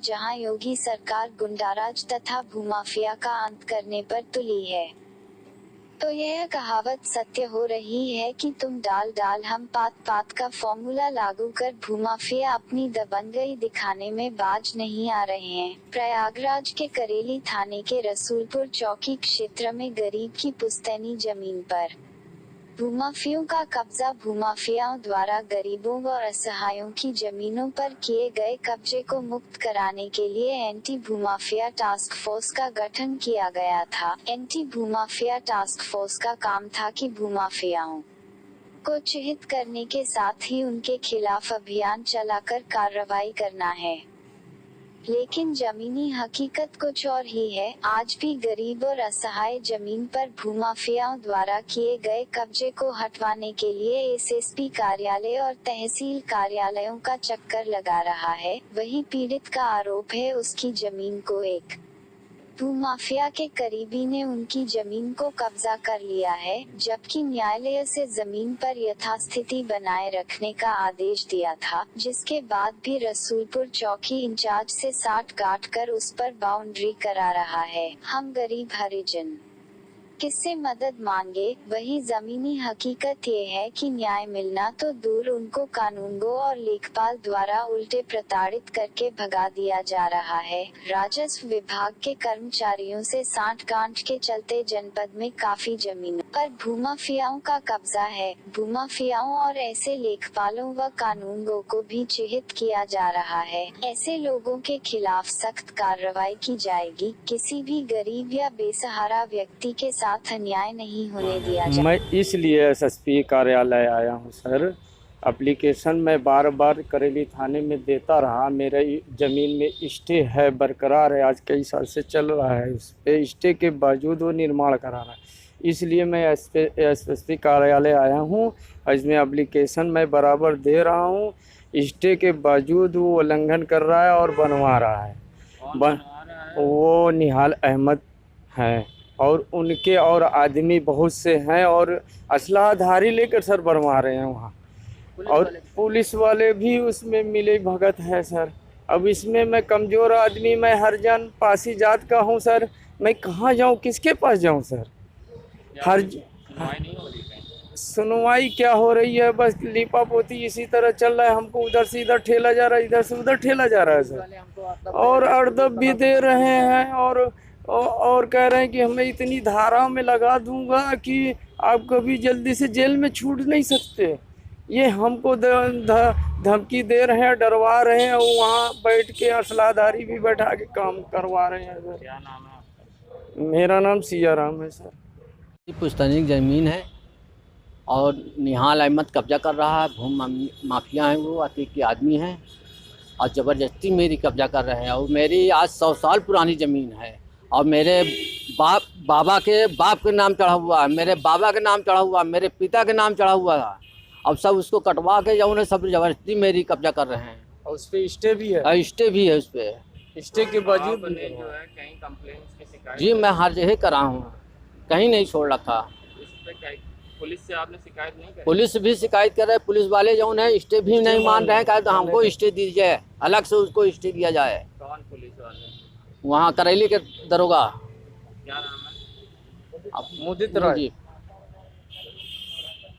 जहां योगी सरकार गुंडाराज तथा भूमाफिया का अंत करने पर तुली है, तो यह कहावत सत्य हो रही है कि तुम डाल डाल हम पात पात का फॉर्मूला लागू कर भूमाफिया अपनी दबंगई दिखाने में बाज नहीं आ रहे हैं। प्रयागराज के करेली थाने के रसूलपुर चौकी क्षेत्र में गरीब की पुश्तैनी जमीन पर भूमाफियों का कब्जा। भूमाफियाओं द्वारा गरीबों व असहायों की जमीनों पर किए गए कब्जे को मुक्त कराने के लिए एंटी भूमाफिया टास्क फोर्स का गठन किया गया था। एंटी भूमाफिया टास्क फोर्स का काम था कि भूमाफियाओं को चिह्नित करने के साथ ही उनके खिलाफ अभियान चलाकर कार्रवाई करना है। लेकिन जमीनी हकीकत कुछ और ही है। आज भी गरीब और असहाय जमीन पर भूमाफियाओं द्वारा किए गए कब्जे को हटवाने के लिए एसएसपी कार्यालय और तहसील कार्यालयों का चक्कर लगा रहा है। वहीं पीड़ित का आरोप है उसकी जमीन को एक भूमाफिया के करीबी ने उनकी जमीन को कब्जा कर लिया है, जबकि न्यायालय से जमीन पर यथास्थिति बनाए रखने का आदेश दिया था, जिसके बाद भी रसूलपुर चौकी इंचार्ज से साठ गांठ कर उस पर बाउंड्री करा रहा है। हम गरीब हरिजन किससे मदद मांगे? वही जमीनी हकीकत ये है कि न्याय मिलना तो दूर, उनको कानूनगो और लेखपाल द्वारा उल्टे प्रताड़ित करके भगा दिया जा रहा है। राजस्व विभाग के कर्मचारियों से साठ गांठ के चलते जनपद में काफी जमीनों पर भूमाफियाओं का कब्जा है। भूमाफियाओं और ऐसे लेखपालों व कानूनगो को भी चिह्नित किया जा रहा है। ऐसे लोगों के खिलाफ सख्त कार्रवाई की जाएगी। किसी भी गरीब या बेसहारा व्यक्ति के साथ अन्याय नहीं होने दिया जाए। मैं इसलिए एसएसपी कार्यालय आया हूं सर। एप्लीकेशन मैं बार बार करेली थाने में देता रहा। मेरे ज़मीन में स्टे है, बरकरार है, आज कई साल से चल रहा है। उस पे स्टे के बावजूद वो निर्माण करा रहा है। इसलिए मैं एसएसपी कार्यालय आया हूं। इसमें एप्लीकेशन मैं बराबर दे रहा हूं, स्टे के बावजूद वो उल्लंघन कर रहा है और बनवा रहा है। वो निहाल अहमद हैं और उनके और आदमी बहुत से हैं और असलाधारी लेकर सर बनवा रहे हैं वहाँ। और पुलिस वाले भी उसमें मिले भगत है सर। अब इसमें मैं कमज़ोर आदमी, मैं हरिजन पासी जात का हूँ सर। मैं कहाँ जाऊँ, किसके पास जाऊँ सर? सुनवाई क्या हो रही है? बस लीपा पोती इसी तरह चल रहा है। हमको उधर से इधर ठेला जा रहा है, इधर से उधर ठेला जा रहा है सर। और अर्दब भी दे रहे हैं और कह रहे हैं कि हमें इतनी धारा में लगा दूंगा कि आप कभी जल्दी से जेल में छूट नहीं सकते। ये हमको धमकी दे रहे हैं, डरवा रहे हैं। वहाँ बैठ के असलाधारी भी बैठा के काम करवा रहे हैं सर। क्या नाम है आपका? मेरा नाम सियाराम है सर। पुश्तैनी ज़मीन है और निहाल अहमद कब्जा कर रहा है। भूम माफिया हैं, वो अतीक के आदमी हैं और ज़बरदस्ती मेरी कब्जा कर रहे हैं। और मेरी आज 100 साल पुरानी ज़मीन है और मेरे बाबा के बाप के नाम चढ़ा हुआ है, मेरे बाबा के नाम चढ़ा हुआ है, मेरे पिता के नाम चढ़ा हुआ है। अब सब उसको कटवा के जो उन्हें सब ज़बरदस्ती मेरी कब्जा कर रहे हैं। और उस पर स्टे भी है? स्टे भी है उस पर। स्टे के बावजूद जो है कहीं कंप्लेंट्स की शिकायत? जी मैं हर जगह करा हूँ, कहीं नहीं छोड़ रखा। इस पे क्या पुलिस से आपने शिकायत नहीं करी? पुलिस भी शिकायत कर रहे हैं। पुलिस वाले जो है स्टे भी नहीं मान रहे हैं। कहा तो हमको स्टे दीजिए, अलग से उसको स्टे दिया जाए। कौन पुलिस वाले? वहाँ करेली के दरोगा। क्या नाम है? मुदित राय।